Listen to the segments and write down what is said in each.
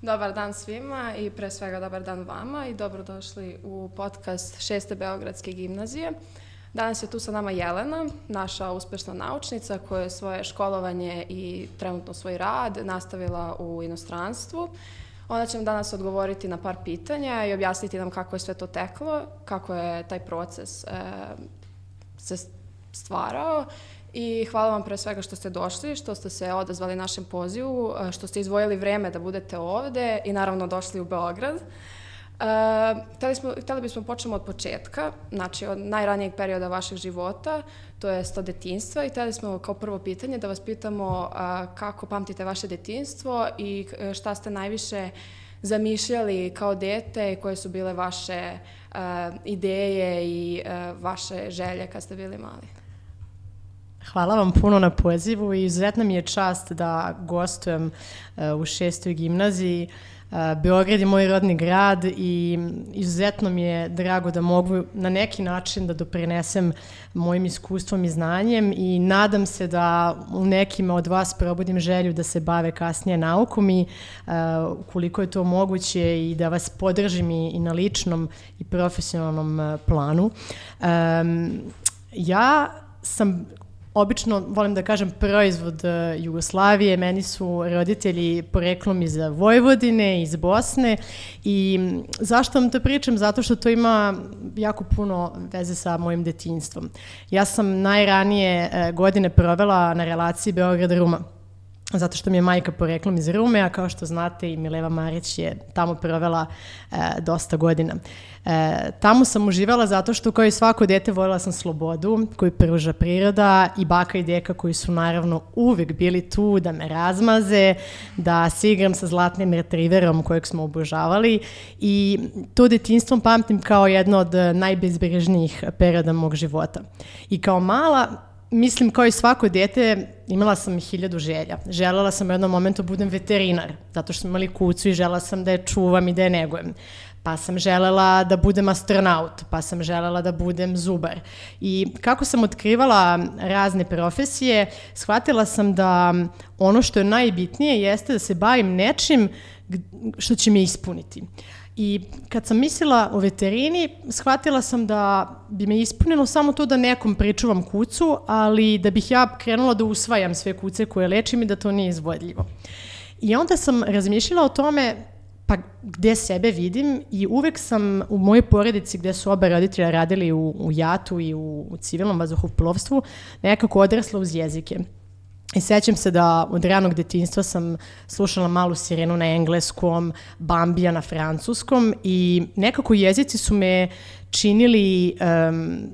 Dobar dan svima i pre svega dobar dan vama i dobrodošli u podcast 6. Beogradske gimnazije. Danas je tu sa nama Jelena, naša uspešna naučnica koja je svoje školovanje i trenutno svoj rad nastavila u inostranstvu. Ona će nam danas odgovoriti na par pitanja i objasniti nam kako je sve to teklo, kako je taj proces se stvarao. I hvala vam pre svega što ste došli, što ste se odazvali našem pozivu, što ste izdvojili vreme da budete ovde i naravno došli u Beograd. Hteli bismo počnemo od početka, znači od najranijeg perioda vašeg života, to je od detinjstva i hteli smo kao prvo pitanje da vas pitamo kako pamtite vaše detinjstvo i šta ste najviše zamišljali kao dete i koje su bile vaše ideje i vaše želje kad ste bili mali. Hvala vam puno na pozivu i izuzetna mi je čast da gostujem u 6. gimnaziji. Beograd je moj rodni grad i izuzetno mi je drago da mogu na neki način da doprinesem mojim iskustvom i znanjem i nadam se da u nekima od vas probudim želju da se bave kasnije naukom i koliko je to moguće i da vas podržim i na ličnom i profesionalnom planu. Ja sam obično, volim da kažem, proizvod Jugoslavije. Meni su roditelji poreklom iz Vojvodine, iz Bosne i zašto vam to pričam? Zato što to ima jako puno veze sa mojim detinjstvom. Ja sam najranije godine provela na relaciji Beograd-Ruma, zato što mi je majka poreklom iz Rume, a kao što znate i Mileva Marić je tamo provela dosta godina. Tamo sam uživala zato što kao i svako dete voljela sam slobodu koju pruža priroda i baka i deka koji su naravno uvek bili tu da me razmaze, da se igram sa zlatnim retriverom kojeg smo obožavali i to detinjstvom pamtim kao jedno od najbezbrižnijih perioda mog života. I kao mala, mislim, kao i svako dete, imala sam 1000 želja. Želela sam u jednom momentu budem veterinar, zato što smo imali kucu i želela sam da je čuvam i da je negujem. Pa sam želela da budem astronaut, pa sam želela da budem zubar. I kako sam otkrivala razne profesije, shvatila sam da ono što je najbitnije jeste da se bavim nečim što će me ispuniti. I kad sam mislila o veterini, shvatila sam da bi me ispunilo samo to da nekom pričuvam kucu, ali da bih ja krenula da usvajam sve kuce koje lečim i da to nije izvodljivo. I onda sam razmišljala o tome pa gde sebe vidim i uvek sam u mojoj porodici gde su oba roditelja radili u JAT-u i u civilnom vazduhoplovstvu nekako odrasla uz jezike. I sećam se da od ranog detinjstva sam slušala Malu sirenu na engleskom, Bambija na francuskom i nekako jezici su me činili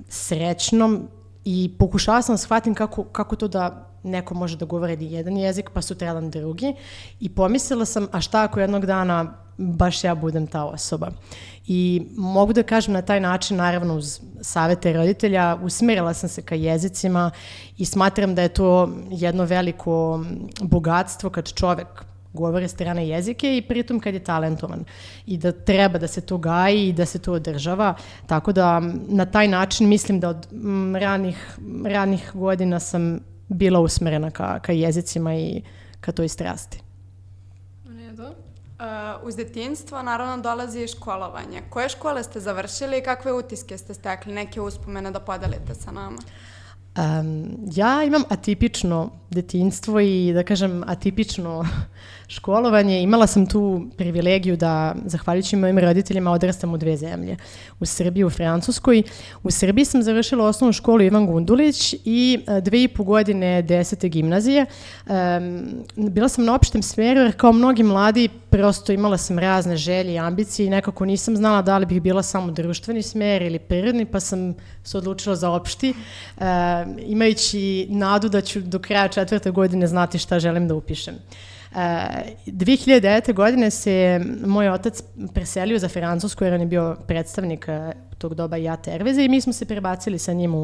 srećnom i pokušala sam da shvatim kako to da neko može da govori jedan jezik pa sutradan drugi i pomislila sam a šta ako jednog dana baš ja budem ta osoba. I mogu da kažem na taj način, naravno uz savete roditelja, usmerila sam se ka jezicima i smatram da je to jedno veliko bogatstvo kad čovek govori strane jezike i pritom kad je talentovan i da treba da se to gaji i da se to održava, tako da na taj način mislim da od ranih godina sam bila usmerena ka jezicima i ka toj strasti. Uz detinjstvo naravno dolazi i školovanje. Koje škole ste završili i kakve utiske ste stekli? Neke uspomene da podelite sa nama? Ja imam atipično detinjstvo i da kažem atipično školovanje. Imala sam tu privilegiju da, zahvaljujući mojim roditeljima, odrastam u 2 zemlje. U Srbiji i u Francuskoj. U Srbiji sam završila osnovnu školu Ivan Gundulić i 2,5 godine 10. gimnazije. Bila sam na opštem smeru jer kao mnogi mladi prosto imala sam razne želje i ambicije i nekako nisam znala da li bih bila samo društveni smer ili prirodni, pa sam se odlučila za opšti, imajući nadu da ću do kraja 4. godine znati šta želim da upišem. 2009. godine se moj otac preselio za Francusku jer on je bio predstavnik tog doba JAT Airwaysa i mi smo se prebacili sa njim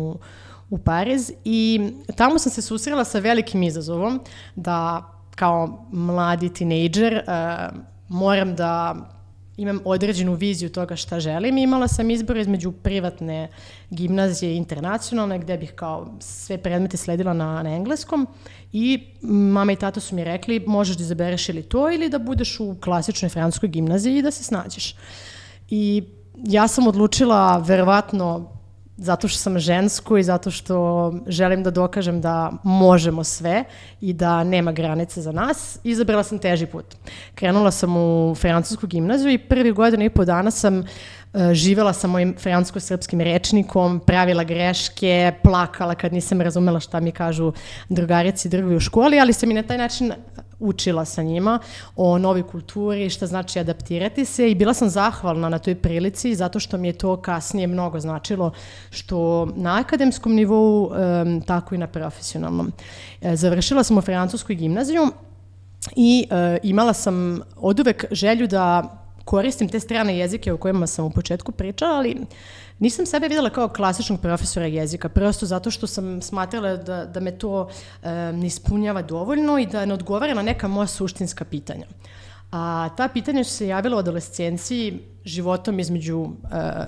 u Pariz i tamo sam se susrela sa velikim izazovom da kao mladi tinejdžer moram da imam određenu viziju toga šta želim. Imala sam izbor između privatne gimnazije i internacionalne, gde bih kao sve predmete sledila na engleskom i mama i tata su mi rekli možeš da izabereš ili to ili da budeš u klasičnoj francuskoj gimnaziji i da se snađeš. I ja sam odlučila, verovatno zato što sam žensko i zato što želim da dokažem da možemo sve i da nema granice za nas, izabrala sam teži put. Krenula sam u francusku gimnaziju i prvi godinu i po dana sam živela sa mojim francusko-srpskim rečnikom, pravila greške, plakala kad nisam razumela šta mi kažu drugarici i drugovi u školi, ali sam i na taj način učila sa njima o novoj kulturi, šta znači adaptirati se i bila sam zahvalna na toj prilici zato što mi je to kasnije mnogo značilo što na akademskom nivou, tako i na profesionalnom. Završila sam u francuskoj gimnaziju i imala sam oduvek želju da koristim te strane jezike o kojima sam u početku pričala, ali nisam sebe videla kao klasičnog profesora jezika, prosto zato što sam smatrala da me to ne ispunjava dovoljno i da ne odgovara na neka moja suštinska pitanja. A ta pitanja su se javila u adolescenciji životom između,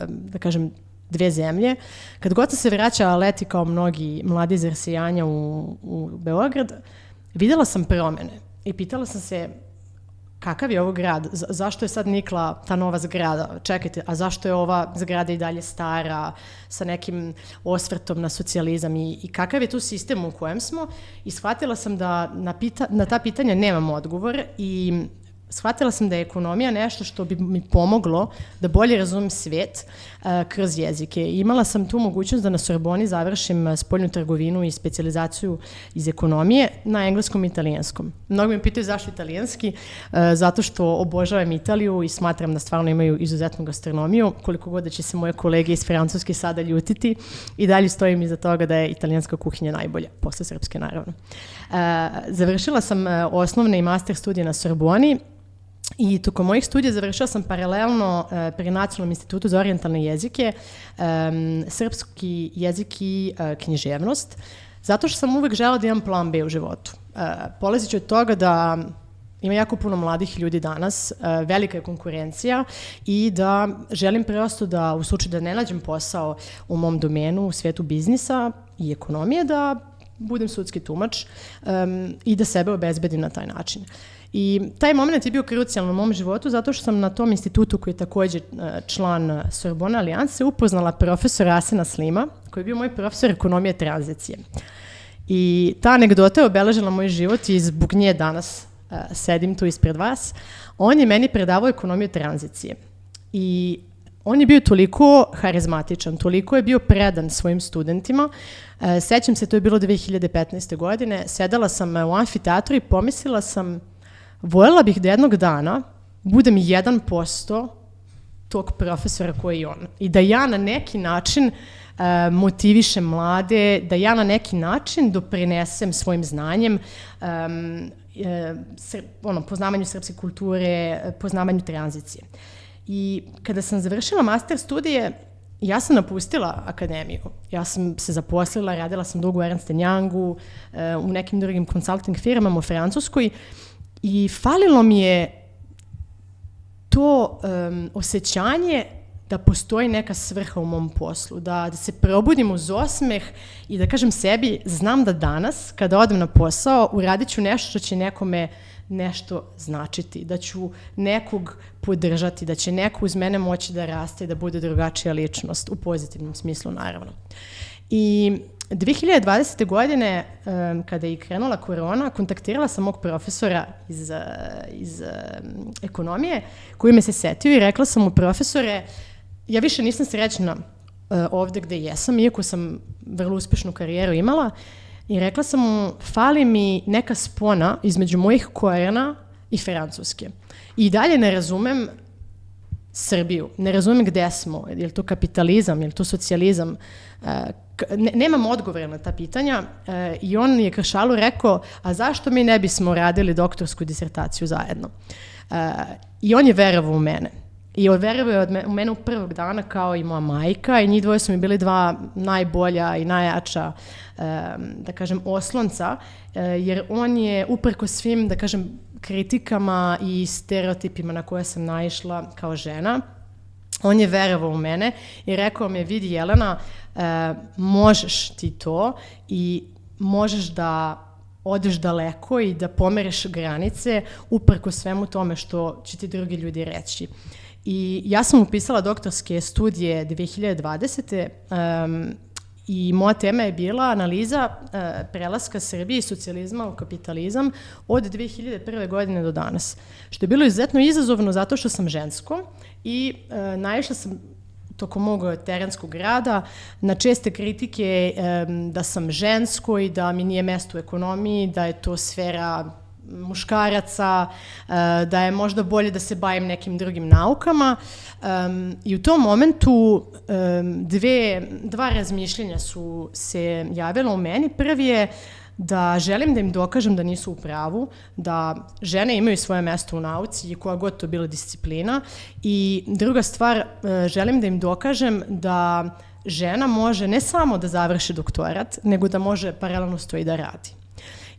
da kažem, dve zemlje. Kad god sam se vraćala leti kao mnogi mladi iz rasijanja u Beograd, videla sam promene i pitala sam se kakav je ovo grad, zašto je sad nikla ta nova zgrada, čekajte, a zašto je ova zgrada i dalje stara, sa nekim osvrtom na socijalizam i kakav je tu sistem u kojem smo i shvatila sam da na ta pitanja nemam odgovor i shvatila sam da je ekonomija nešto što bi mi pomoglo da bolje razumem svet kroz jezike. Imala sam tu mogućnost da na Sorboni završim spoljnu trgovinu i specijalizaciju iz ekonomije na engleskom i italijanskom. Mnogo me pitaju zašto italijanski, zato što obožavam Italiju i smatram da stvarno imaju izuzetnu gastronomiju, koliko god da će se moje kolege iz Francuske sada ljutiti i dalje stojim iza toga da je italijanska kuhinja najbolja, posle srpske naravno. Završila sam osnovne i master studije na Sorboni. I tokom mojih studija završila sam paralelno pri Nacionalnom institutu za orijentalne jezike, srpski jezik i književnost, zato što sam uvek želela da imam plan B u životu. Polazit ću od toga da ima jako puno mladih ljudi danas, velika je konkurencija i da želim prosto da u slučaju da ne nađem posao u mom domenu, u svetu biznisa i ekonomije, da budem sudski tumač i da sebe obezbedim na taj način. I taj moment je bio krucijalan u mom životu zato što sam na tom institutu koji je također član Sorbona Alijanse upoznala profesora Asena Slima koji je bio moj profesor ekonomije tranzicije. I ta anegdota je obeležila moj život i zbog nje danas sedim tu ispred vas. On je meni predavao ekonomiju tranzicije i on je bio toliko harizmatičan, toliko je bio predan svojim studentima. Sećam se, to je bilo 2015. godine, sedela sam u amfiteatru i pomislila sam voljela bih da jednog dana budem 1% tog profesora koji je on. I da ja na neki način motivišem mlade, da ja na neki način doprinesem svojim znanjem poznavanju srpske kulture, poznavanju tranzicije. I kada sam završila master studije, ja sam napustila akademiju. Ja sam se zaposlila, radila sam dugo u Ernst & Youngu, u nekim drugim consulting firmama u Francuskoj i falilo mi je to osjećanje da postoji neka svrha u mom poslu, da se probudim uz osmeh i da kažem sebi, znam da danas, kada odem na posao, uradit ću nešto što će nekome nešto značiti, da ću nekog podržati, da će neko uz mene moći da raste i da bude drugačija ličnost, u pozitivnom smislu naravno. I 2020. godine, kada je krenula korona, kontaktirala sam mog profesora iz ekonomije, koji me se setio i rekla sam mu, profesore, ja više nisam srećna ovde gde jesam, iako sam vrlo uspešnu karijeru imala, i rekla sam mu, fali mi neka spona između mojih korijena i Francuske. I dalje ne razumem Srbiju, ne razumem gde smo, je li to kapitalizam, je li to socijalizam, nemam odgovora na ta pitanja i on je Kršalu rekao, a zašto mi ne bismo radili doktorsku disertaciju zajedno? I on je verovao u mene. I veruje u mene u prvog dana kao i moja majka i njih dvoje su mi bili dva najbolja i najjača, da kažem, oslonca, jer on je uprko svim, da kažem, kritikama i stereotipima na koje sam naišla kao žena, on je verovao u mene i rekao mi je, vidi Jelena, možeš ti to i možeš da odeš daleko i da pomeriš granice uprko svemu tome što će ti drugi ljudi reći. I ja sam upisala doktorske studije 2020. I moja tema je bila analiza prelaska Srbije iz socijalizma u kapitalizam od 2001. godine do danas. Što je bilo izuzetno izazovno zato što sam žensko i naišla sam tokom mog terenskog rada na česte kritike da sam žensko i da mi nije mesto u ekonomiji, da je to sfera muškaraca, da je možda bolje da se bavim nekim drugim naukama. I u tom momentu dva razmišljenja su se javila u meni. Prvi je da želim da im dokažem da nisu u pravu, da žene imaju svoje mesto u nauci i koja god to bila disciplina. I druga stvar, želim da im dokažem da žena može ne samo da završi doktorat, nego da može paralelno to i da radi.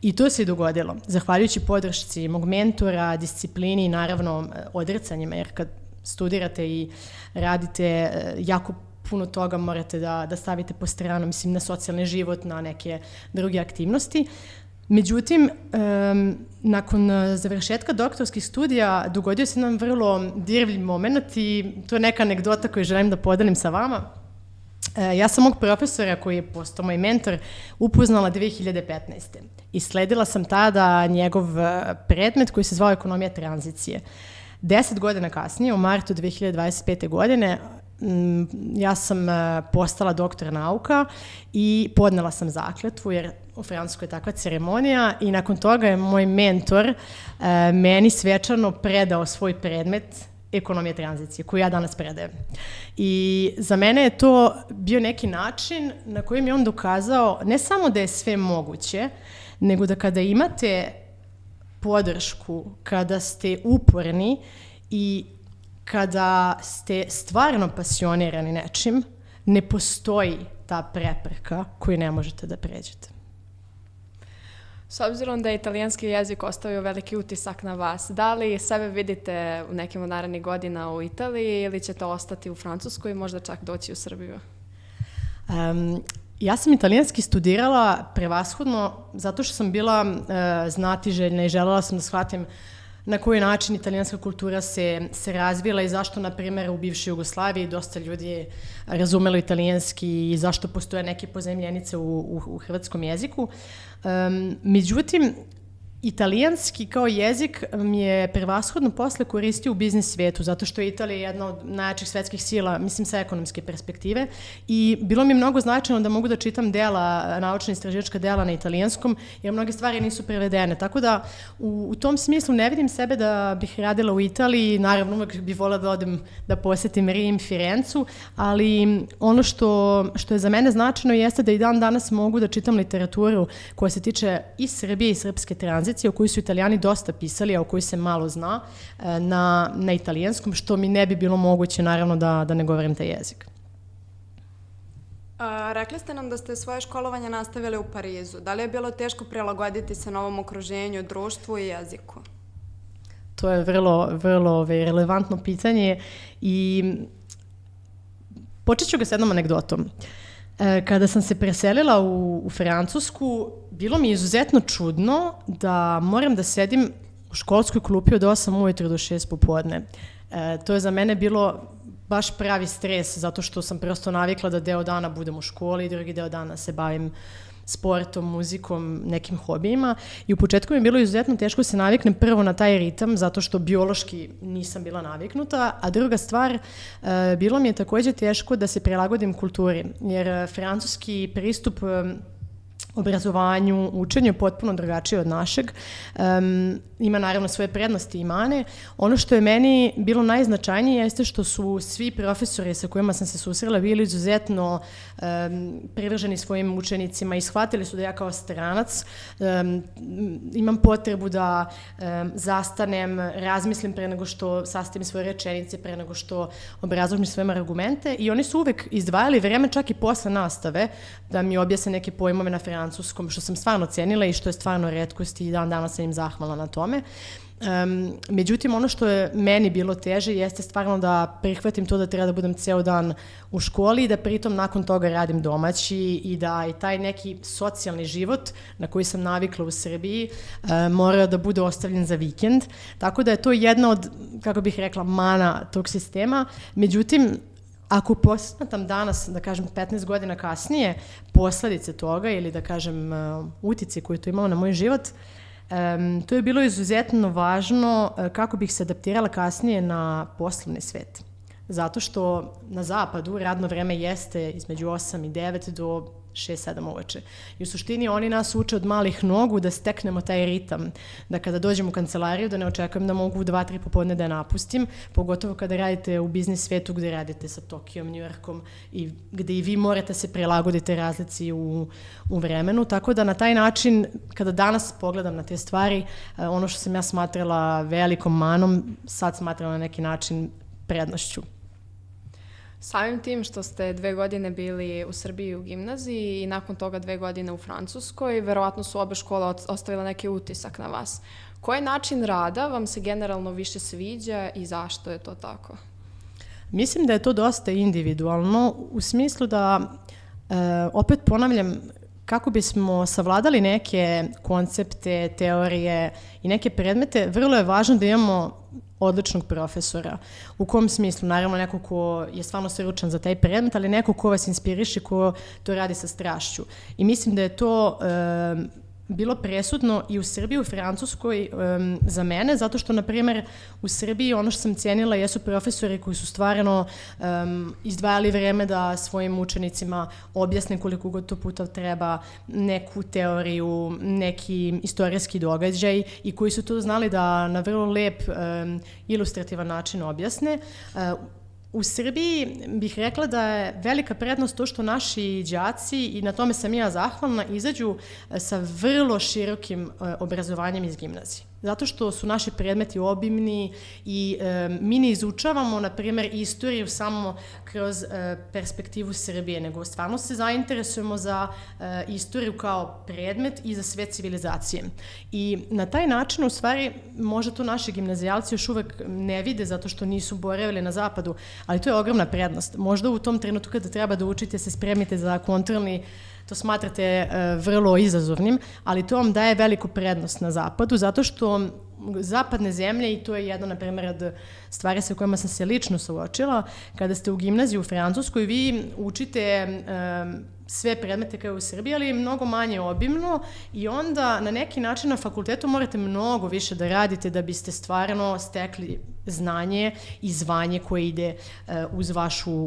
I to se i dogodilo, zahvaljujući podršci mog mentora, disciplini i naravno odricanjima, jer kad studirate i radite jako puno toga morate da stavite po stranu, mislim na socijalni život, na neke druge aktivnosti. Međutim, nakon završetka doktorskih studija dogodio se jedan vrlo dirljiv moment i to je neka anegdota koju želim da podelim sa vama. Ja sam mog profesora koji je postao moj mentor upoznala 2015. I sledila sam tada njegov predmet koji se zvao ekonomija tranzicije. 10 godina kasnije, u martu 2025. godine, ja sam postala doktor nauka i podnela sam zakletvu, jer u Francuskoj je takva ceremonija i nakon toga je moj mentor meni svečano predao svoj predmet ekonomije tranzicije, koju ja danas predajem. I za mene je to bio neki način na kojem je on dokazao ne samo da je sve moguće, nego da kada imate podršku, kada ste uporni i kada ste stvarno pasionirani nečim, ne postoji ta prepreka koju ne možete da pređete. S obzirom da je italijanski jezik ostavio veliki utisak na vas, da li sebe vidite u nekim od narednih godina u Italiji ili ćete ostati u Francuskoj i možda čak doći u Srbiju? Ja sam italijanski studirala prevashodno zato što sam bila znatiželjna i želela sam da shvatim na koji način italijanska kultura se razvila i zašto, na primjer, u bivšoj Jugoslaviji dosta ljudi je razumelo italijanski i zašto postoje neke pozajmljenice u hrvatskom jeziku. Međutim, italijanski kao jezik mi je prevashodno posle koristio u biznis svijetu, zato što je Italija jedna od najjačih svetskih sila, mislim sa ekonomske perspektive, i bilo mi je mnogo značajno da mogu da čitam dela, naučna istraživačka dela na italijanskom, jer mnoge stvari nisu prevedene. Tako da u tom smislu ne vidim sebe da bih radila u Italiji, naravno uvek bih voljela da odem da posetim Rim, Firencu, ali ono što je za mene značajno jeste da i dan danas mogu da čitam literaturu koja se tiče i Srbije i srpske tranzicije, o kojoj su Italijani dosta pisali, a o kojoj se malo zna na italijanskom, što mi ne bi bilo moguće, naravno, da ne govorim taj jezik. Rekli ste nam da ste svoje školovanje nastavili u Parizu. Da li je bilo teško prilagoditi se novom okruženju, društvu i jeziku? To je vrlo relevantno pitanje i počet ću ga s jednom anegdotom. Kada sam se preselila u Francusku, bilo mi je izuzetno čudno da moram da sedim u školskoj klupi od 8 ujutro do 6 popodne. To je za mene bilo baš pravi stres, zato što sam prosto navikla da deo dana budem u školi i drugi deo dana se bavim sportom, muzikom, nekim hobijima. I u početku mi je bilo izuzetno teško se naviknem prvo na taj ritam, zato što biološki nisam bila naviknuta, a druga stvar, bilo mi je takođe teško da se prilagodim kulturi, jer francuski pristup obrazovanju, učenju potpuno drugačije od našeg. Ima naravno svoje prednosti i mane. Ono što je meni bilo najznačajnije jeste što su svi profesori sa kojima sam se susrela bili izuzetno privrženi svojim učenicima i shvatili su da ja kao stranac imam potrebu da zastanem, razmislim pre nego što sastavim svoje rečenice, pre nego što obrazložim svoje argumente i oni su uvek izdvajali vreme čak i posle nastave da mi objasne neke pojmove na francuskom, što sam stvarno cenila i što je stvarno retkost i dan danas sam im zahvalna na tome. Međutim, ono što je meni bilo teže jeste stvarno da prihvatim to da treba da budem ceo dan u školi i da pritom nakon toga radim domaći i da i taj neki socijalni život na koji sam navikla u Srbiji mora da bude ostavljen za vikend. Tako da je to jedna od, kako bih rekla, mana tog sistema. Međutim, ako posmatam danas, da kažem 15 godina kasnije, posledice toga ili da kažem utice koje to imalo na moj život, to je bilo izuzetno važno kako bih se adaptirala kasnije na poslovni svet. Zato što na zapadu radno vreme jeste između 8 i 9 do 6-7 uveče. I u suštini oni nas uče od malih nogu da steknemo taj ritam, da kada dođem u kancelariju da ne očekujem da mogu u 2-3 popodne da je napustim, pogotovo kada radite u biznis svetu gde radite sa Tokijom, New Yorkom i gde i vi morate se prilagoditi razlici u vremenu, tako da na taj način, kada danas pogledam na te stvari, ono što sam ja smatrala velikom manom, sad smatram na neki način prednošću. Samim tim što ste 2 godine bili u Srbiji u gimnaziji i nakon toga 2 godine u Francuskoj, verovatno su obe škole ostavile neki utisak na vas. Koji način rada vam se generalno više sviđa i zašto je to tako? Mislim da je to dosta individualno u smislu da, opet ponavljam, kako bismo savladali neke koncepte, teorije i neke predmete, vrlo je važno da imamo odličnog profesora. U kom smislu? Naravno neko ko je stvarno stručan za taj predmet, ali neko ko vas inspiriše, ko to radi sa strašću. I mislim da je to bilo presudno i u Srbiji, u Francuskoj za mene, zato što, na primjer, u Srbiji ono što sam cijenila jesu profesori koji su stvarno izdvajali vreme da svojim učenicima objasne koliko god to puta treba neku teoriju, neki istorijski događaj i koji su to znali da na vrlo lep, ilustrativan način objasne. U Srbiji bih rekla da je velika prednost to što naši đaci, i na tome sam ja zahvalna, izađu sa vrlo širokim obrazovanjem iz gimnazije. Zato što su naši predmeti obimni i mi ne izučavamo, na primjer, istoriju samo kroz perspektivu Srbije, nego stvarno se zainteresujemo za istoriju kao predmet i za sve civilizacije. I na taj način, u stvari, možda to naši gimnazijalci još uvek ne vide zato što nisu boravili na zapadu, ali to je ogromna prednost. Možda u tom trenutku kada treba da učite, se spremite za kontrolni, to smatrate vrlo izazovnim, ali to vam daje veliku prednost na zapadu, zato što zapadne zemlje, i to je jedna, na primjer, od stvari sa kojima sam se lično suočila, kada ste u gimnaziji u Francuskoj, vi učite sve predmete kao u Srbiji, ali mnogo manje obimno i onda na neki način na fakultetu morate mnogo više da radite da biste stvarno stekli znanje i zvanje koje ide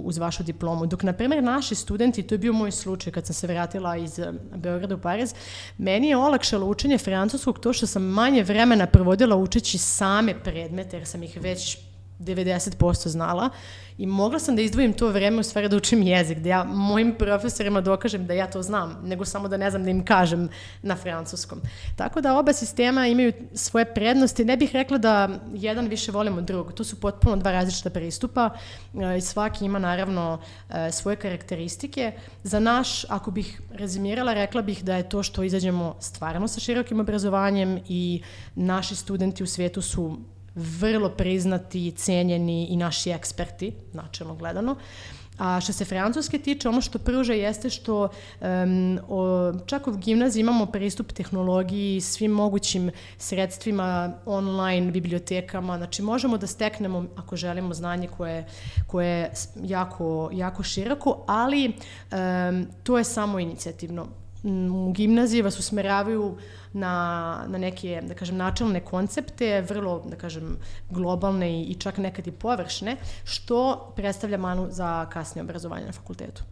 uz vašu diplomu. Dok, na primjer, naši studenti, to je bio moj slučaj kad sam se vratila iz Beograda u Pariz, meni je olakšalo učenje francuskog to što sam manje vremena provodila učeći same predmete, jer sam ih već 90% znala i mogla sam da izdvojim to vreme u stvari da učim jezik, da ja mojim profesorima dokažem da ja to znam, nego samo da ne znam da im kažem na francuskom. Tako da oba sistema imaju svoje prednosti. Ne bih rekla da jedan više volim od drugog. To su potpuno dva različita pristupa i svaki ima naravno svoje karakteristike. Za naš, ako bih rezimirala, rekla bih da je to što izađemo stvarno sa širokim obrazovanjem i naši studenti u svijetu su vrlo priznati, cenjeni i naši eksperti, načelno gledano. A što se Francuske tiče, ono što pruža jeste što čak u gimnaziji imamo pristup tehnologiji, svim mogućim sredstvima, online bibliotekama, znači možemo da steknemo, ako želimo, znanje koje je jako široko, ali to je samo inicijativno. U gimnaziji vas usmeravaju na neke, da kažem, načelne koncepte, vrlo, da kažem, globalne i čak nekad i površne, što predstavlja manu za kasnije obrazovanje na fakultetu.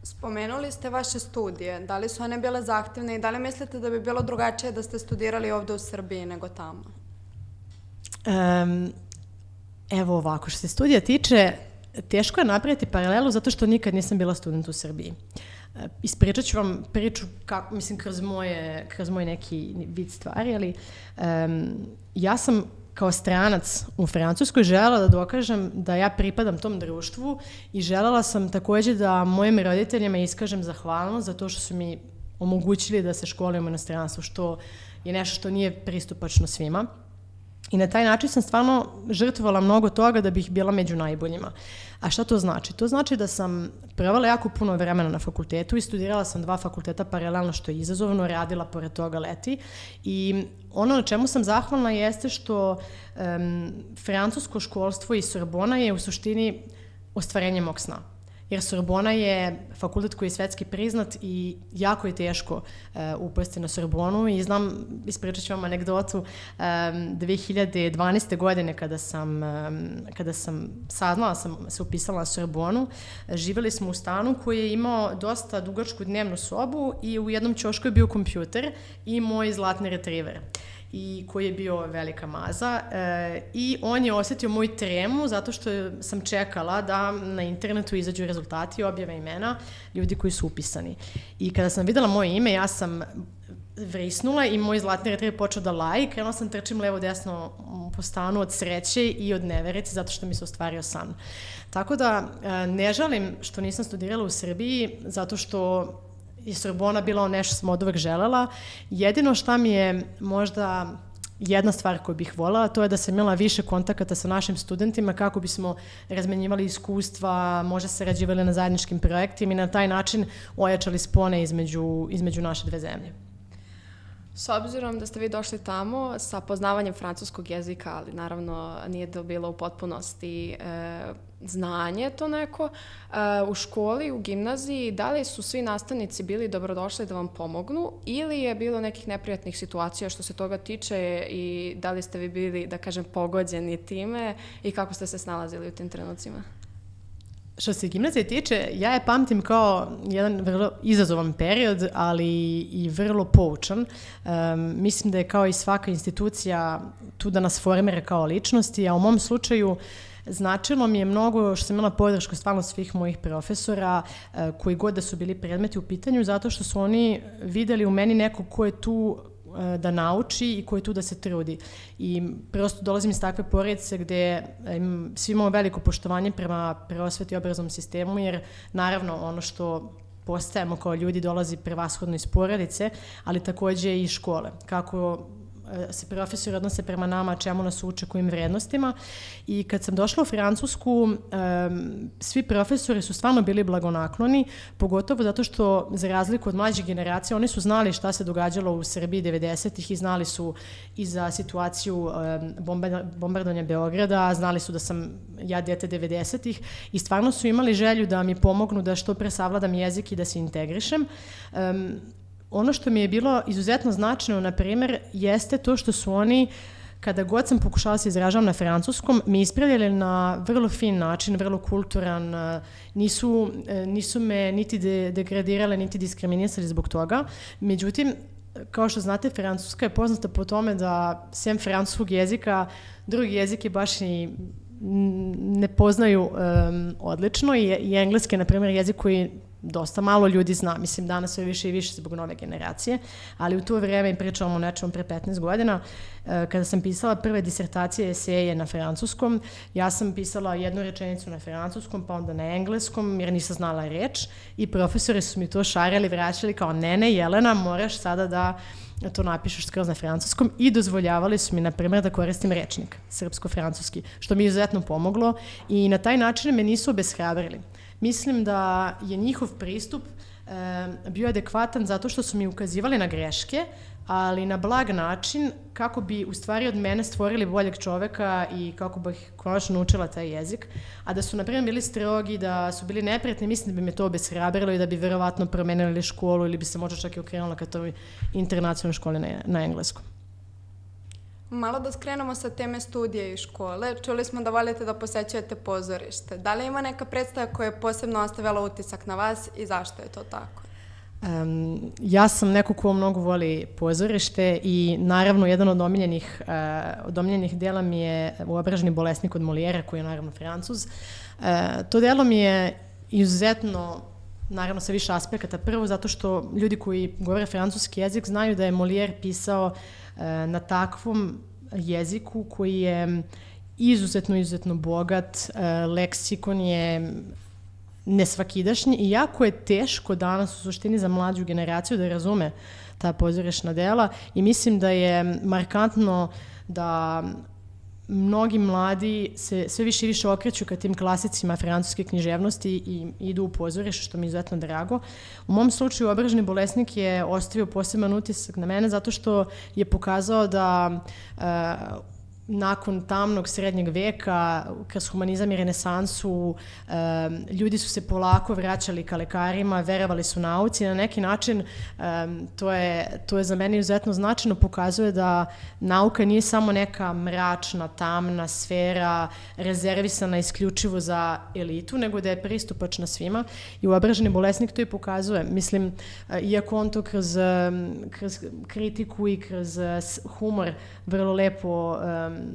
Spomenuli ste vaše studije. Da li su one bile zahtevne i da li mislite da bi bilo drugačije da ste studirali ovde u Srbiji nego tamo? Evo ovako, što se studija tiče, teško je napraviti paralelu zato što nikad nisam bila student u Srbiji. Ispričat ću vam priču, kroz moj neki vid stvari, ali ja sam kao stranac u Francuskoj želela da dokažem da ja pripadam tom društvu i želela sam također da mojim roditeljima iskažem zahvalnost za to što su mi omogućili da se školujem u inostranstvu, što je nešto što nije pristupačno svima. I na taj način sam stvarno žrtvovala mnogo toga da bih bila među najboljima. A šta to znači? To znači da sam provela jako puno vremena na fakultetu i studirala sam 2 fakulteta paralelno, što je izazovno, radila pored toga leti. I ono na čemu sam zahvalna jeste što francusko školstvo i Sorbona je u suštini ostvarenje mog sna. Jer Sorbona je fakultet koji je svetski priznat i jako je teško upasti na Sorbonu i znam, ispričat ću vam anegdotu, 2012. godine kada sam saznala sam se upisala na Sorbonu, živjeli smo u stanu koji je imao dosta dugačku dnevnu sobu i u jednom ćošku je bio kompjuter i moj zlatni retriver, i koji je bio velika maza, i on je osjetio moju tremu zato što sam čekala da na internetu izađu rezultati, objave imena ljudi koji su upisani. I kada sam videla moje ime, ja sam vrisnula i moj zlatni retriver počeo da laje i krenula sam trčim levo desno po stanu od sreće i od neverice zato što mi se ostvario san. Tako da ne žalim što nisam studirala u Srbiji zato što je Sorbona bila nešto što sam od uvek želela. Jedino šta mi je možda jedna stvar koju bih voljela, to je da sam imala više kontakata sa našim studentima kako bismo razmenjivali iskustva, možda sarađivali na zajedničkim projektima i na taj način ojačali spone između naše 2 zemlje. S obzirom da ste vi došli tamo sa poznavanjem francuskog jezika, ali naravno nije to bilo u potpunosti znanje to neko, u školi, u gimnaziji, da li su svi nastavnici bili dobrodošli da vam pomognu ili je bilo nekih neprijatnih situacija što se toga tiče i da li ste vi bili, da kažem, pogođeni time i kako ste se snalazili u tim trenucima? Što se gimnazije tiče, ja je pamtim kao jedan vrlo izazovan period, ali i vrlo poučan. Mislim da je kao i svaka institucija tu da nas formira kao ličnosti, a u mom slučaju značilo mi je mnogo što sam imala podršku stvarno svih mojih profesora, koji god da su bili predmeti u pitanju, zato što su oni videli u meni nekog ko je tu da nauči i ko je tu da se trudi. I prosto dolazim iz takve porodice gde svi imamo veliko poštovanje prema prosveti i obrazovnom sistemu, jer naravno ono što postajemo kao ljudi dolazi prevashodno iz porodice, ali takođe i iz škole. Kako se profesori odnose prema nama, čemu nas uče, kojim vrednostima. I kad sam došla u Francusku, svi profesori su stvarno bili blagonakloni, pogotovo zato što, za razliku od mlađih generacija, oni su znali šta se događalo u Srbiji 90-ih i znali su i za situaciju bombardovanja Beograda, znali su da sam ja dete 90-ih i stvarno su imali želju da mi pomognu da što pre savladam jezik i da se integrišem. Ono što mi je bilo izuzetno značajno, na primjer, jeste to što su oni, kada god sam pokušala se izražavam na francuskom, mi ispravljali na vrlo fin način, vrlo kulturan, nisu me niti degradirale, niti diskriminisali zbog toga. Međutim, kao što znate, Francuska je poznata po tome da, sem francuskog jezika, drugi jezike baš i ne poznaju odlično i engleski je, na primjer, jezik koji dosta malo ljudi zna, mislim danas sve više i više zbog nove generacije, ali u to vreme, pričamo o nečemu pre 15 godina, kada sam pisala prve disertacije, eseje na francuskom, ja sam pisala jednu rečenicu na francuskom, pa onda na engleskom, jer nisam znala reč i profesori su mi to šarili, vraćali kao ne, Jelena, moraš sada da to napišeš skroz na francuskom i dozvoljavali su mi, na primjer, da koristim rečnik srpsko-francuski, što mi je izuzetno pomoglo i na taj način me nisu obeshrabrili. Mislim da je njihov pristup bio adekvatan zato što su mi ukazivali na greške, ali na blag način kako bi u stvari od mene stvorili boljeg čoveka i kako bih konačno naučila taj jezik. A da su, na primjer, bili strogi, da su bili neprijatni, mislim da bi me to obeshrabrilo i da bi verovatno promenili školu ili bi se možda čak i okrenula ka toj internacionalnoj školi na engleskom. Malo da skrenemo sa teme studije i škole. Čuli smo da volite da posećujete pozorište. Da li ima neka predstava koja je posebno ostavila utisak na vas i zašto je to tako? Ja sam neko ko mnogo voli pozorište i naravno jedan od omiljenih dela mi je Uobraženi bolesnik od Molijera, koji je naravno Francuz. To delo mi je izuzetno, naravno sa više aspekata. Prvo zato što ljudi koji govore francuski jezik znaju da je Molijer pisao na takvom jeziku koji je izuzetno bogat, leksikon je nesvakidašnji i jako je teško danas u suštini za mlađu generaciju da razume ta pozorišna dela i mislim da je markantno da mnogi mladi se sve više i više okreću ka tim klasicima francuske književnosti i idu u pozorište, što mi je izuzetno drago. U mom slučaju Uobraženi bolesnik je ostavio poseban utisak na mene zato što je pokazao da nakon tamnog srednjeg veka, kroz humanizam i renesansu, ljudi su se polako vraćali ka lekarima, verovali su nauci. Na neki način to je za mene izuzetno značajno, pokazuje da nauka nije samo neka mračna, tamna sfera, rezervisana isključivo za elitu, nego da je pristupačna svima. I Uobraženi bolesnik to i pokazuje. Mislim, iako on to kroz kritiku i kroz humor vrlo lepo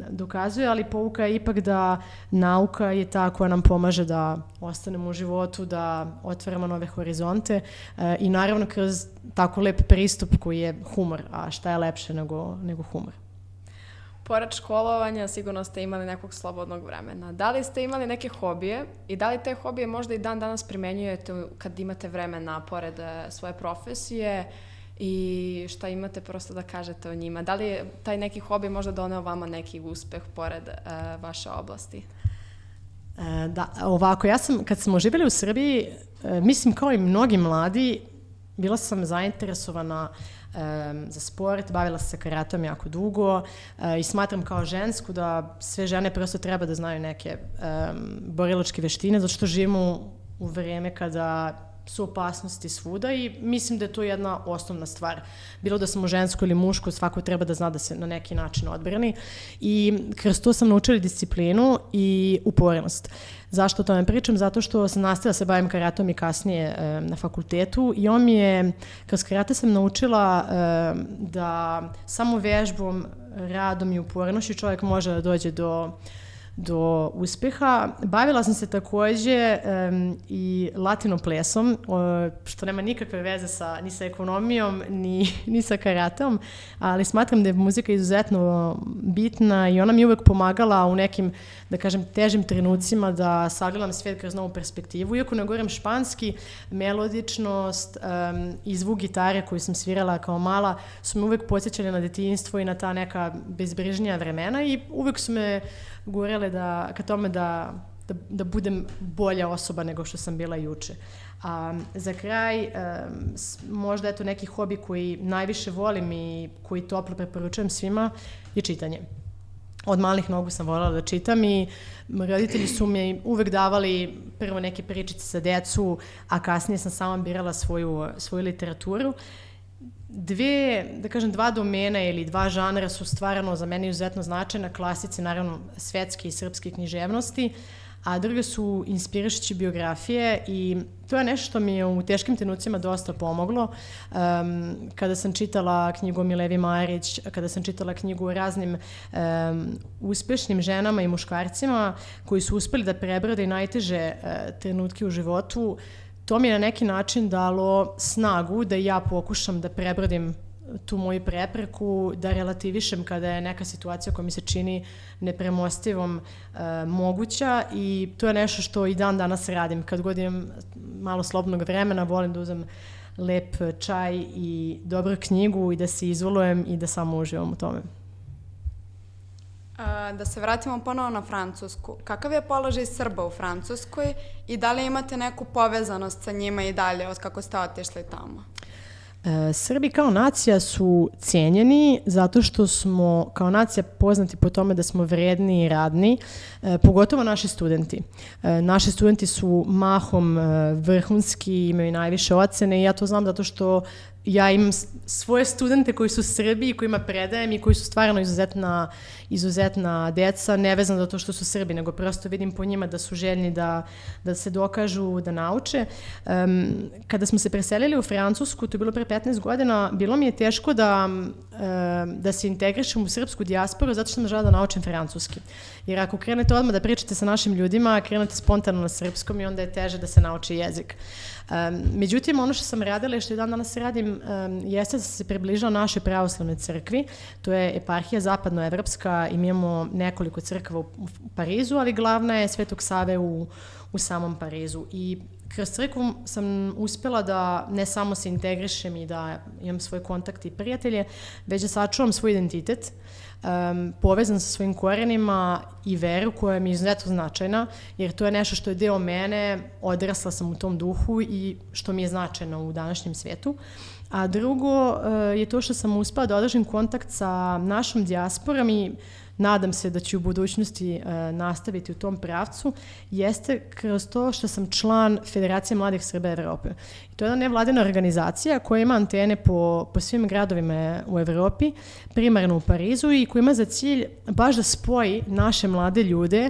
dokazuje, ali pouka je ipak da nauka je ta koja nam pomaže da ostanemo u životu, da otvaramo nove horizonte i naravno kroz tako lep pristup koji je humor, a šta je lepše nego humor. Pored školovanja sigurno ste imali nekog slobodnog vremena. Da li ste imali neke hobije i da li te hobije možda i dan danas primenjujete kad imate vremena pored svoje profesije i šta imate prosto da kažete o njima? Da li je taj neki hobi možda doneo vama neki uspeh pored vaše oblasti? Da, ovako, kad smo živjeli u Srbiji, mislim kao i mnogi mladi, bila sam zainteresovana za sport, bavila sam se karatom jako dugo i smatram kao žensku da sve žene prosto treba da znaju neke borilačke veštine, zato što živimo u vreme kada su opasnosti svuda i mislim da je to jedna osnovna stvar. Bilo da smo žensko ili muško, svako treba da zna da se na neki način odbrani i kroz to sam naučila disciplinu i uporenost. Zašto o tome pričam? Zato što sam nastavila se bavim karatom i kasnije na fakultetu i kroz karate sam naučila da samo vežbom, radom i uporenošću čovjek može da dođe do uspeha. Bavila sam se takođe i latinom plesom, što nema nikakve veze ni sa ekonomijom, ni sa karateom, ali smatram da je muzika izuzetno bitna i ona mi je uvek pomagala u nekim, da kažem, težim trenucima da sagledam svijet kroz novu perspektivu. Iako ne govorim španski, melodičnost i zvuk gitare koju sam svirala kao mala su me uvek podsjećali na detinjstvo i na ta neka bezbrižnija vremena i uvek su me gurele ka tome da budem bolja osoba nego što sam bila juče. Za kraj, možda eto neki hobi koji najviše volim i koji toplo preporučujem svima je čitanje. Od malih nogu sam voljela da čitam i roditelji su mi uvek davali prvo neke pričice za decu, a kasnije sam sama birala svoju literaturu. Dva domena ili dva žanra su stvarno za mene izuzetno značajna, klasici, naravno svetske i srpske književnosti, a druge su inspirišuće biografije i to je nešto što mi je u teškim trenucima dosta pomoglo. Kada sam čitala knjigu o Milevi Marić, kada sam čitala knjigu o raznim uspešnim ženama i muškarcima koji su uspeli da prebrode najteže trenutke u životu, to mi je na neki način dalo snagu da ja pokušam da prebrodim tu moju prepreku, da relativišem kada je neka situacija koja mi se čini nepremostivom moguća i to je nešto što i dan danas radim. Kad god imam malo slobodnog vremena, volim da uzem lep čaj i dobru knjigu i da se izolujem i da samo uživam u tome. Da se vratimo ponovo na Francusku. Kakav je položaj Srba u Francuskoj i da li imate neku povezanost sa njima i dalje od kako ste otišli tamo? Srbi kao nacija su cijenjeni zato što smo kao nacija poznati po tome da smo vredni i radni, pogotovo naši studenti. Naši studenti su mahom vrhunski, imaju najviše ocene i ja to znam zato što ja imam svoje studente koji su Srbi i kojima predajem i koji su stvarno izuzetna deca, nevezano za to što su Srbi, nego prosto vidim po njima da su željni da se dokažu, da nauče. Kada smo se preselili u Francusku, to je bilo pre 15 godina, bilo mi je teško da se integrišem u srpsku dijasporu zato što sam žela da naučim francuski. Jer ako krenete odmah da pričate sa našim ljudima, krenete spontano na srpskom i onda je teže da se nauči jezik. Međutim, ono što sam radila i što i dan danas radim jeste da se približila našoj pravoslavnoj crkvi. To je eparhija zapadnoevropska i mi imamo nekoliko crkva u Parizu, ali glavna je Svetog Save u samom Parizu. I kroz crkvu sam uspela da ne samo se integrišem i da imam svoj kontakt i prijatelje, već da sačuvam svoj identitet, povezan sa svojim korenima i veru koja mi je izuzetno značajna, jer to je nešto što je deo mene, odrasla sam u tom duhu i što mi je značajno u današnjem svetu. A drugo je to što sam uspela da održim kontakt sa našom dijasporom i nadam se da ću u budućnosti nastaviti u tom pravcu, jeste kroz to što sam član Federacije mladih Srba Evrope. I to je jedna nevladina organizacija koja ima antene po svim gradovima u Evropi, primarno u Parizu, i koja ima za cilj baš da spoji naše mlade ljude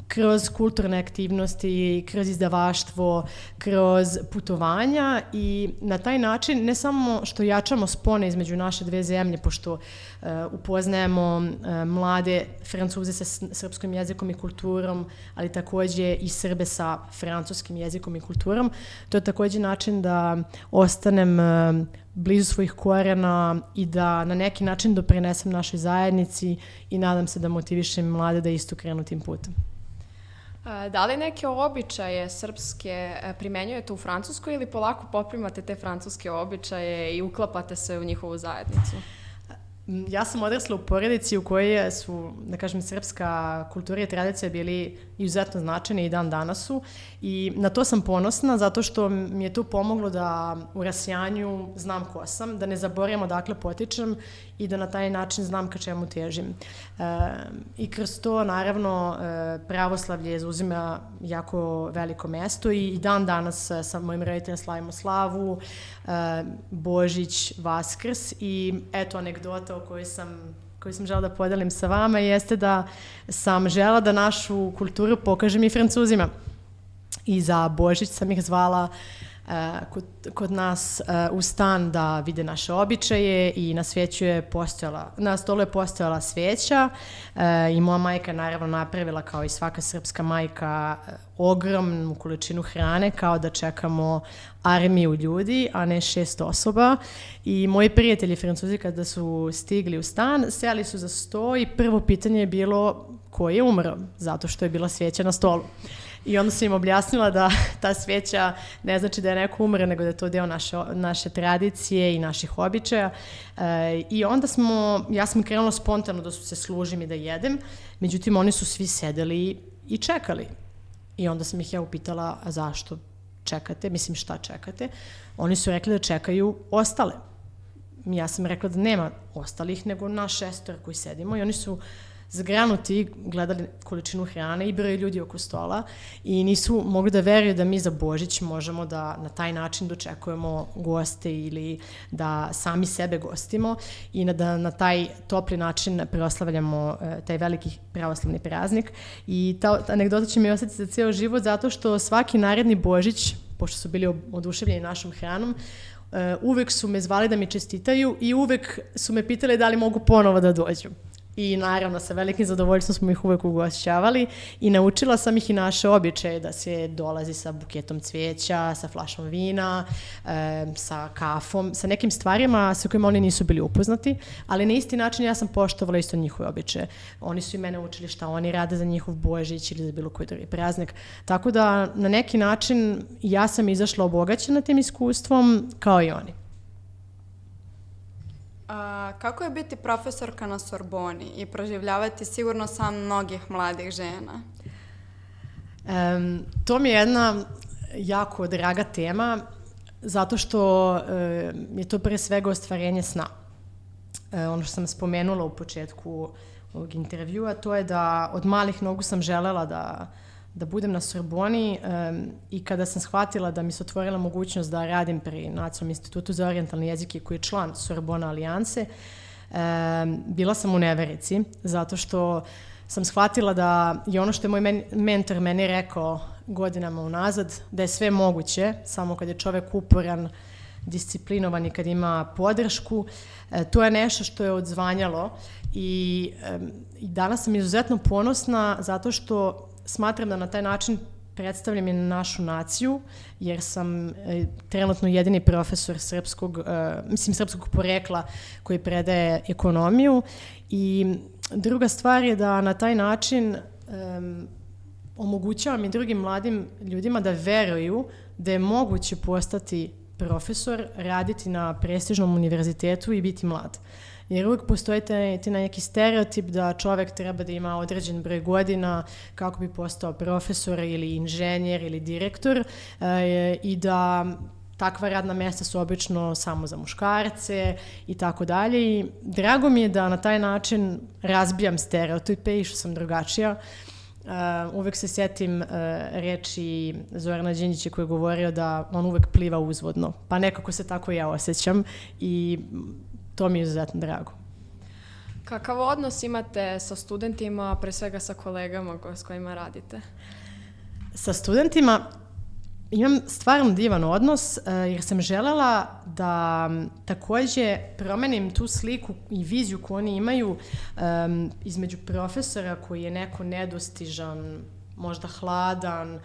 kroz kulturne aktivnosti, kroz izdavaštvo, kroz putovanja, i na taj način ne samo što jačamo spone između naše dve zemlje, pošto upoznajemo mlade Francuze sa srpskim jezikom i kulturom, ali takođe i Srbe sa francuskim jezikom i kulturom. To je takođe način da ostanem blizu svojih korena i da na neki način doprinesem našoj zajednici i nadam se da motivišem mlade da isto krenu tim putem. Da li neke običaje srpske primenjujete u Francuskoj ili polako poprimate te francuske običaje i uklapate se u njihovu zajednicu? Ja sam odrasla u porodici u kojoj su, da kažem, srpska kultura i tradicija bili izuzetno značajni i dan danas su, i na to sam ponosna zato što mi je to pomoglo da u rasijanju znam ko sam, da ne zaboravim odakle potičem i da na taj način znam ka čemu težim. I kroz to, naravno, pravoslavlje zauzima jako veliko mesto i dan danas sa mojim roditeljima slavimo slavu, Božić, Vaskrs, i eto anegdota o koju sam žela da podelim sa vama jeste da sam žela da našu kulturu pokažem i Francuzima. I za Božić sam ih zvala kod nas u stan da vide naše običaje i na stolu je postojala sveća i moja majka naravno napravila, kao i svaka srpska majka, ogromnu količinu hrane, kao da čekamo armiju ljudi, a ne 6 osoba. I moji prijatelji Francuzi kada su stigli u stan, seli su za sto i prvo pitanje je bilo ko je umro, zato što je bila sveća na stolu. I onda sam im objasnila da ta sveća ne znači da je neko umre, nego da je to deo naše tradicije i naših običaja. I onda ja sam krenula spontano da se služim i da jedem, međutim oni su svi sedeli i čekali. I onda sam ih ja upitala, a zašto čekate? Mislim, šta čekate? Oni su rekli da čekaju ostale. Ja sam rekla da nema ostalih, nego naš 6 koji sedimo, i oni su zgranuti gledali količinu hrane i broj ljudi oko stola i nisu mogli da veruju da mi za Božić možemo da na taj način dočekujemo goste ili da sami sebe gostimo i da na taj topli način proslavljamo taj veliki pravoslavni praznik. I ta anegdota će mi ostati za ceo život zato što svaki naredni Božić, pošto su bili oduševljeni našom hranom, uvek su me zvali da mi čestitaju i uvek su me pitali da li mogu ponovo da dođu. I naravno, sa velikim zadovoljstvom smo ih uvek ugošćavali i naučila sam ih i naše običaje, da se dolazi sa buketom cvijeća, sa flašom vina, sa kafom, sa nekim stvarima sa kojima oni nisu bili upoznati, ali na isti način ja sam poštovala isto njihove običaje. Oni su i mene učili šta oni rade za njihov Božić ili za bilo koji drugi praznik. Tako da, na neki način, ja sam izašla obogaćena tim iskustvom, kao i oni. Kako je biti profesorka na Sorboni i proživljavati sigurno san mnogih mladih žena? To mi je jedna jako draga tema, zato što je to pre svega ostvarenje sna. Ono što sam spomenula u početku ovog intervjua, to je da od malih nogu sam želela da budem na Sorboni i kada sam shvatila da mi se otvorila mogućnost da radim pri Nacionalnom institutu za orijentalne jezike koji je član Sorbona alijanse, bila sam u neverici, zato što sam shvatila da je ono što je moj mentor meni rekao godinama unazad, da je sve moguće, samo kad je čovek uporan, disciplinovan i kad ima podršku. To je nešto što je odzvanjalo i danas sam izuzetno ponosna zato što smatram da na taj način predstavljam i našu naciju, jer sam trenutno jedini profesor srpskog porekla koji predaje ekonomiju. I druga stvar je da na taj način omogućavam i drugim mladim ljudima da veruju da je moguće postati profesor, raditi na prestižnom univerzitetu i biti mlad. Jer uvijek postoji ti neki stereotip da čovek treba da ima određen broj godina kako bi postao profesor ili inženjer ili direktor i da takva radna mjesta su obično samo za muškarce i tako dalje. I drago mi je da na taj način razbijam stereotipe i što sam drugačija. Uvek se sjetim reči Zorana Đinđića koji je govorio da on uvek pliva uzvodno. Pa nekako se tako ja osjećam i to mi je izuzetno drago. Kakav odnos imate sa studentima, pre svega sa kolegama s kojima radite? Sa studentima imam stvarno divan odnos jer sam želela da takođe promenim tu sliku i viziju koju oni imaju između profesora koji je neko nedostižan, možda hladan,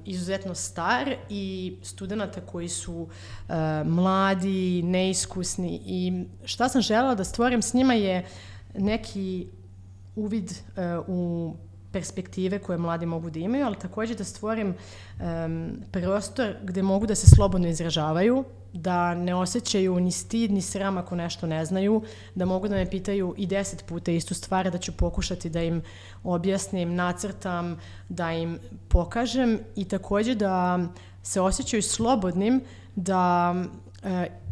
izuzetno star i studenta koji su mladi, neiskusni. I šta sam želela da stvorim s njima je neki uvid u perspektive koje mladi mogu da imaju, ali takođe da stvorim prostor gde mogu da se slobodno izražavaju, da ne osjećaju ni stid, ni sram ako nešto ne znaju, da mogu da me pitaju i 10 puta istu stvar, da ću pokušati da im objasnim, nacrtam, da im pokažem i takođe da se osjećaju slobodnim, da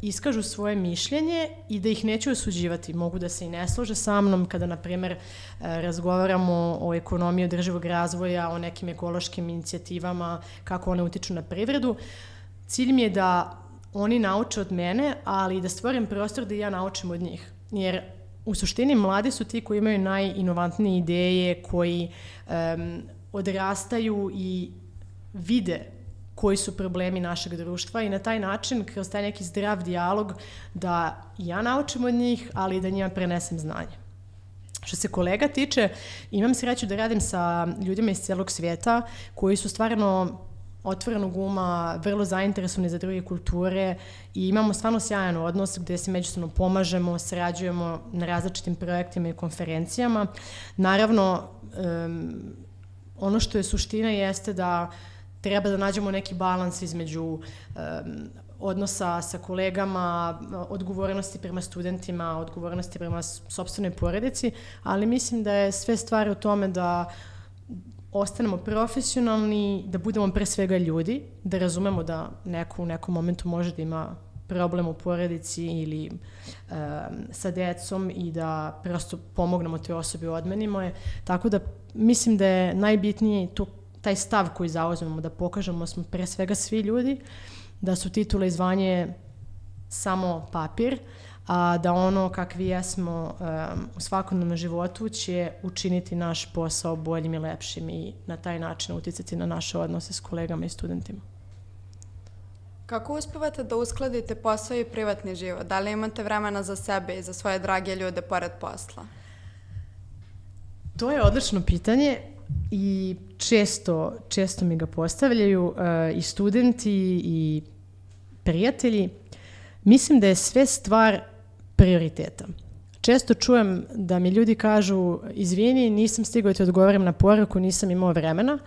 iskažu svoje mišljenje i da ih neću osuđivati. Mogu da se i ne slože sa mnom kada, na primjer, razgovaramo o ekonomiji održivog razvoja, o nekim ekološkim inicijativama, kako one utiču na privredu. Cilj mi je da oni nauče od mene, ali i da stvorim prostor da ja naučim od njih. Jer u suštini mladi su ti koji imaju najinovantnije ideje, koji odrastaju i vide koji su problemi našeg društva i na taj način, kroz taj neki zdrav dijalog, da ja naučim od njih, ali i da njima prenesem znanje. Što se kolega tiče, imam sreću da radim sa ljudima iz cijelog svijeta koji su stvarno otvorenog uma, vrlo zainteresovani za druge kulture i imamo stvarno sjajan odnos gdje se međusobno pomažemo, sarađujemo na različitim projektima i konferencijama. Naravno, ono što je suština jeste da treba da nađemo neki balans između odnosa sa kolegama, odgovornosti prema studentima, odgovornosti prema sopstvenoj porodici, ali mislim da je sve stvar u tome da ostanemo profesionalni, da budemo pre svega ljudi, da razumemo da neko u nekom momentu može da ima problem u porodici ili sa decom i da prosto pomognemo toj osobi, odmenimo je. Tako da mislim da je najbitnije taj stav koji zauzmemo, da pokažemo da smo pre svega svi ljudi, da su titule i zvanje samo papir, a da ono kakvi jesmo u svakodnevnom životu će učiniti naš posao boljim i lepšim i na taj način uticati na naše odnose s kolegama i studentima. Kako uspevate da uskladite posao i privatni život? Da li imate vremena za sebe i za svoje drage ljude pored posla? To je odlično pitanje i često mi ga postavljaju i studenti i prijatelji. Mislim da je sve stvar prioriteta. Često čujem da mi ljudi kažu: izvini, nisam stigao da ti odgovorim na poruku, nisam imao vremena,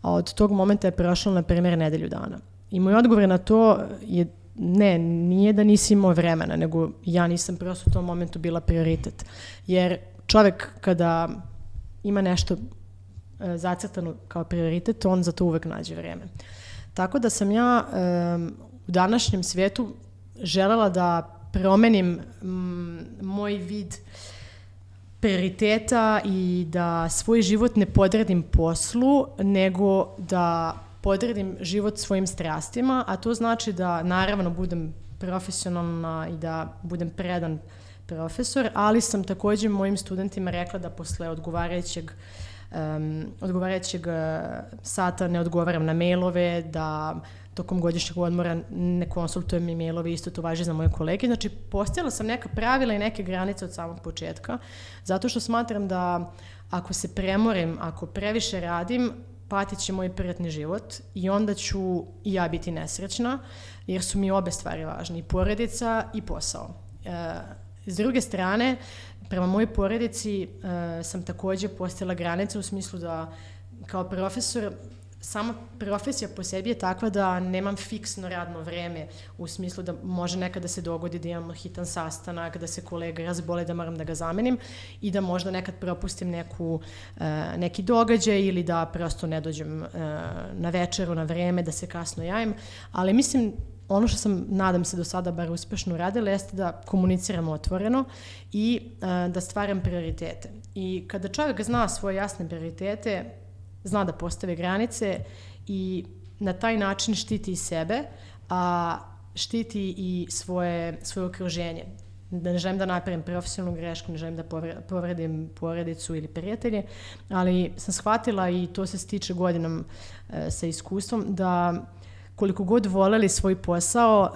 a od tog momenta je prošlo, na primjer, nedelju dana. I moj odgovor na to je: ne, nije da nisi imao vremena, nego ja nisam prosto u tom momentu bila prioritet. Jer čovek kada ima nešto zacrtano kao prioritet, on za to uvek nađe vreme. Tako da sam ja u današnjem svijetu želela da promenim moj vid prioriteta i da svoj život ne podredim poslu, nego da podredim život svojim strastima, a to znači da naravno budem profesionalna i da budem predan profesor, ali sam također mojim studentima rekla da posle odgovarajućeg sata ne odgovaram na mailove, da tokom godišnjeg odmora ne konsultujem e-mailove, isto to važi za moje kolege. Znači, postavila sam neka pravila i neke granice od samog početka, zato što smatram da ako se premorim, ako previše radim, patit će moj privatni život i onda ću i ja biti nesrećna, jer su mi obe stvari važne, i porodica i posao. S druge strane, prema mojoj porodici sam također postavila granice u smislu da kao profesor sama profesija po sebi je takva da nemam fiksno radno vreme, u smislu da može nekada da se dogodi da imam hitan sastanak, da se kolega razbole, da moram da ga zamenim i da možda nekad propustim neki događaj ili da prosto ne dođem na večeru na vreme, da se kasno javim, ali mislim ono što sam, nadam se, do sada bar uspešno uradila jeste da komuniciram otvoreno i da stvaram prioritete. I kada čovjek zna svoje jasne prioritete, zna da postave granice i na taj način štiti i sebe, a štiti i svoje okruženje. Da ne želim da napravim profesionalnu grešku, ne želim da povredim porodicu ili prijatelje, ali sam shvatila, i to se stiče godinom sa iskustvom, da koliko god voleli svoj posao,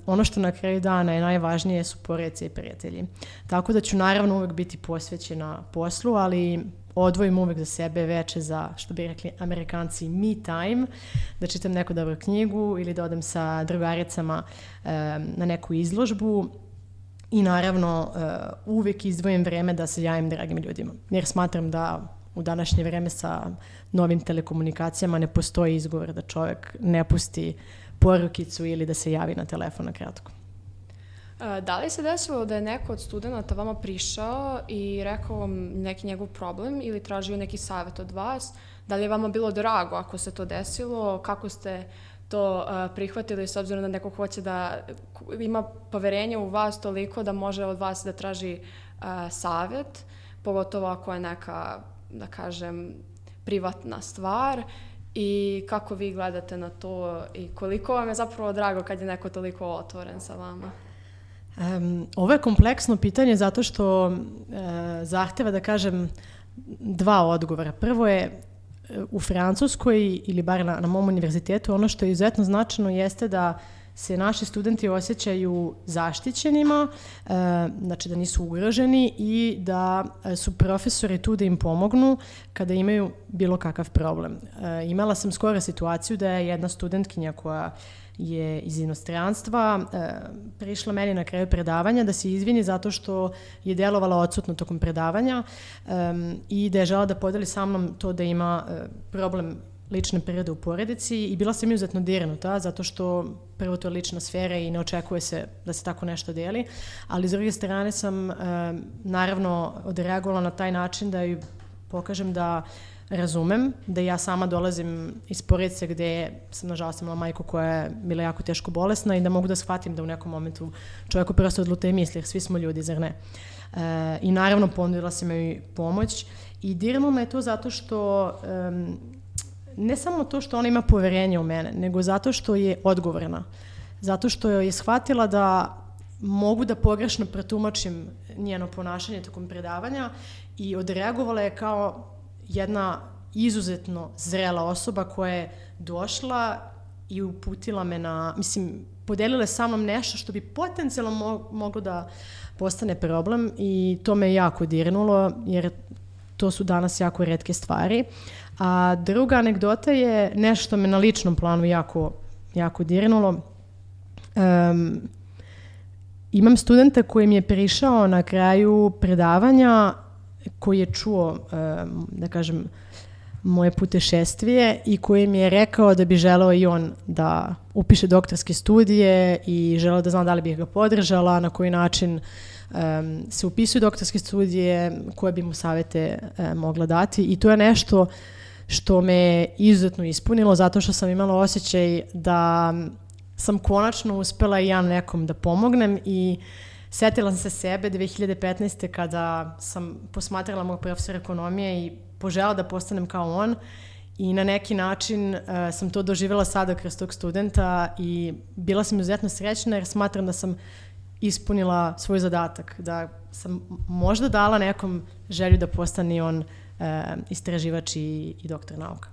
ono što na kraju dana je najvažnije su porodice i prijatelji. Tako da ću naravno uvek biti posvećena poslu, ali odvojim uvek za sebe veče za, što bi rekli Amerikanci, me time, da čitam neku dobru knjigu ili da odem sa drugaricama na neku izložbu i naravno uvek izdvojim vreme da se javim dragim ljudima. Jer smatram da u današnje vreme sa novim telekomunikacijama ne postoji izgovor da čovjek ne pusti porukicu ili da se javi na telefon na kratko. Da li se desilo da je neko od studenta vama prišao i rekao vam neki njegov problem ili tražio neki savjet od vas? Da li je vama bilo drago ako se to desilo? Kako ste to prihvatili s obzirom da neko hoće da ima poverenje u vas toliko da može od vas da traži savjet, pogotovo ako je neka, da kažem, privatna stvar, i kako vi gledate na to i koliko vam je zapravo drago kad je neko toliko otvoren sa vama? Ovo je kompleksno pitanje zato što zahteva, da kažem, dva odgovora. Prvo je u Francuskoj ili bar na mom univerzitetu ono što je izuzetno značajno jeste da se naši studenti osjećaju zaštićenima, znači da nisu ugroženi i da su profesori tu da im pomognu kada imaju bilo kakav problem. Imala sam skoro situaciju da je jedna studentkinja koja je iz inostranstva prišla meni na kraju predavanja da se izvini zato što je delovala odsutno tokom predavanja i da je žela da podeli sa mnom to da ima problem lične prirode u porodici i bila sam izuzetno dirnuta zato što prvo to je lična sfera i ne očekuje se da se tako nešto deli, ali s druge strane sam naravno odreagovala na taj način da ju pokažem da razumem, da ja sama dolazim iz porodice gde sam nažalost imala majku koja je bila jako teško bolesna i da mogu da shvatim da u nekom momentu čovjeku prosto odluta i misli, jer svi smo ljudi, zar ne? I naravno ponudila sam joj pomoć i dirnulo me to zato što ne samo to što ona ima poverenje u mene, nego zato što je odgovorna. Zato što je shvatila da mogu da pogrešno protumačim njeno ponašanje tokom predavanja i odreagovala je kao jedna izuzetno zrela osoba koja je došla i uputila me na, mislim, podelila sa mnom nešto što bi potencijalno moglo da postane problem i to me jako dirnulo jer to su danas jako retke stvari. A druga anegdota je nešto što me na ličnom planu jako dirnulo. Imam studenta koji mi je prišao na kraju predavanja koji je čuo, da kažem, moje putešestvije i koji mi je rekao da bi želeo i on da upiše doktorske studije i želeo da znam da li bih ga podržala, na koji način se upisuju doktorske studije, koje bi mu savjete mogla dati i to je nešto što me izuzetno ispunilo zato što sam imala osjećaj da sam konačno uspela i ja nekom da pomognem i Setila sam se sebe 2015. kada sam posmatrala mog profesora ekonomije i požela da postanem kao on i na neki način sam to doživjela sada kroz tog studenta i bila sam izuzetno srećna jer smatram da sam ispunila svoj zadatak, da sam možda dala nekom želju da postane on istraživač i doktor nauka.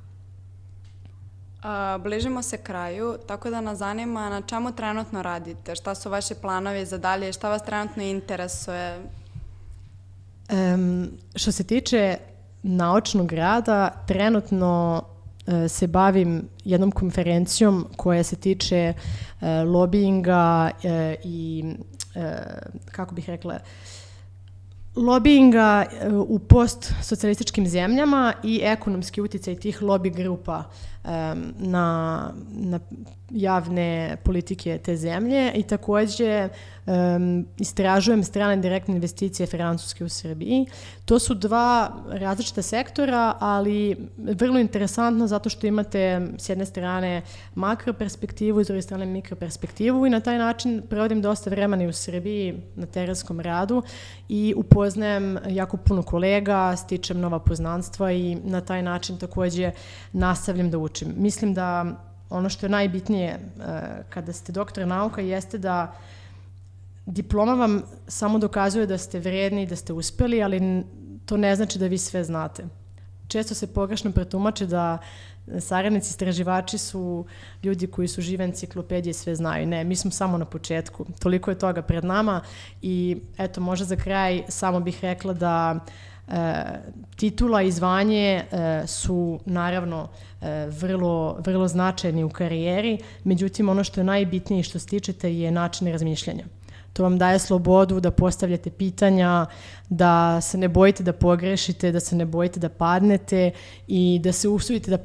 Bližimo se kraju, tako da nas zanima na čemu trenutno radite, šta su vaši planovi za dalje, šta vas trenutno interesuje? Što se tiče naučnog rada, trenutno se bavim jednom konferencijom koja se tiče lobijinga i, kako bih rekla, lobijinga u postsocijalističkim zemljama i ekonomski utjecaj tih lobby grupa na javne politike te zemlje i takođe istražujem strane direktne investicije Francuske u Srbiji. To su dva različita sektora, ali vrlo interesantno zato što imate s jedne strane makroperspektivu i s druge strane mikroperspektivu i na taj način provodim dosta vremena i u Srbiji na terenskom radu i upoznajem jako puno kolega, stičem nova poznanstva i na taj način takođe nastavljam da učim. Mislim da ono što je najbitnije kada ste doktor nauka jeste da diploma vam samo dokazuje da ste vredni i da ste uspeli, ali to ne znači da vi sve znate. Često se pogrešno pretumače da saradnici istraživači su ljudi koji su žive enciklopedije i sve znaju. Ne, mi smo samo na početku. Toliko je toga pred nama i eto, možda za kraj samo bih rekla da titula i zvanje su naravno vrlo značajni u karijeri, međutim ono što je najbitnije što stičete je način razmišljanja. To vam daje slobodu da postavljate pitanja, da se ne bojite da pogrešite, da se ne bojite da padnete i da se usudite da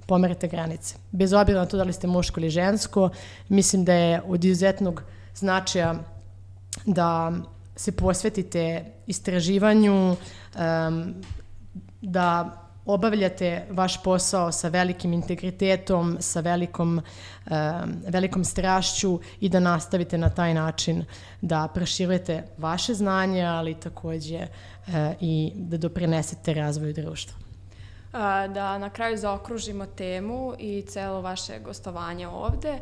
pomerite granice. Bez obzira na to da li ste muško ili žensko, mislim da je od izuzetnog značaja da se posvetite istraživanju, da obavljate vaš posao sa velikim integritetom, sa velikom strašću i da nastavite na taj način da proširujete vaše znanje, ali takođe i da doprinesete razvoju društva. Da na kraju zaokružimo temu i celo vaše gostovanje ovde.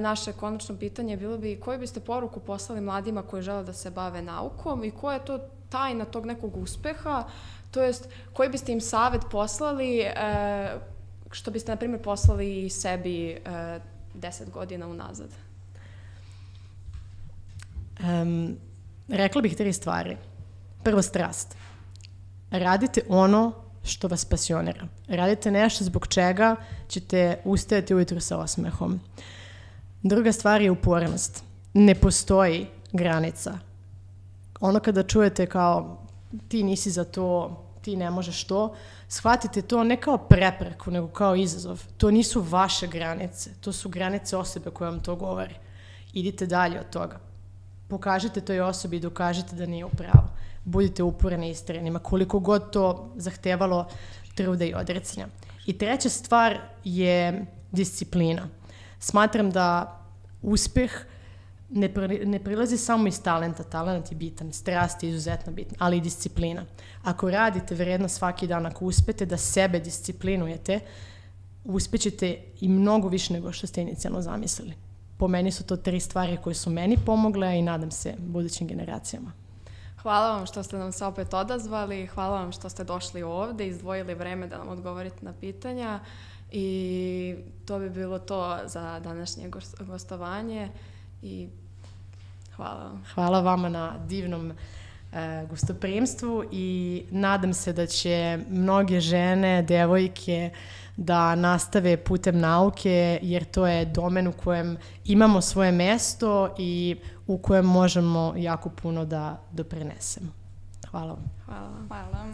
Naše konačno pitanje bilo bi koju biste poruku poslali mladima koji žele da se bave naukom i koja je to tajna tog nekog uspeha, to jest koji biste im savet poslali što biste, na primjer, poslali sebi 10 godina unazad? Rekla bih 3 stvari. Prvo, strast. Radite ono što vas pasionira. Radite nešto zbog čega ćete ustajati ujutru sa osmehom. Druga stvar je upornost. Ne postoji granica. Ono kada čujete kao ti nisi za to, ti ne možeš to, shvatite to ne kao prepreku, nego kao izazov. To nisu vaše granice, to su granice osobe koja vam to govori. Idite dalje od toga. Pokažite toj osobi i dokažite da nije u pravu. Budite uporni i istrajni, ma koliko god to zahtevalo truda i odrecanja. I treća stvar je disciplina. Smatram da uspeh ne prilazi samo iz talenta. Talent je bitan, strast je izuzetno bitna, ali i disciplina. Ako radite vredno svaki dan, ako uspete da sebe disciplinujete, uspećete i mnogo više nego što ste inicijalno zamislili. Po meni su to 3 stvari koje su meni pomogle i nadam se budućim generacijama. Hvala vam što ste nam se opet odazvali, hvala vam što ste došli ovde, izdvojili vreme da nam odgovorite na pitanja i to bi bilo to za današnje gostovanje i hvala vam. Hvala vama na divnom gostoprimstvu i nadam se da će mnoge žene, devojke da nastave putem nauke, jer to je domen u kojem imamo svoje mesto i u kojem možemo jako puno da doprinesemo. Hvala vam. Hvala.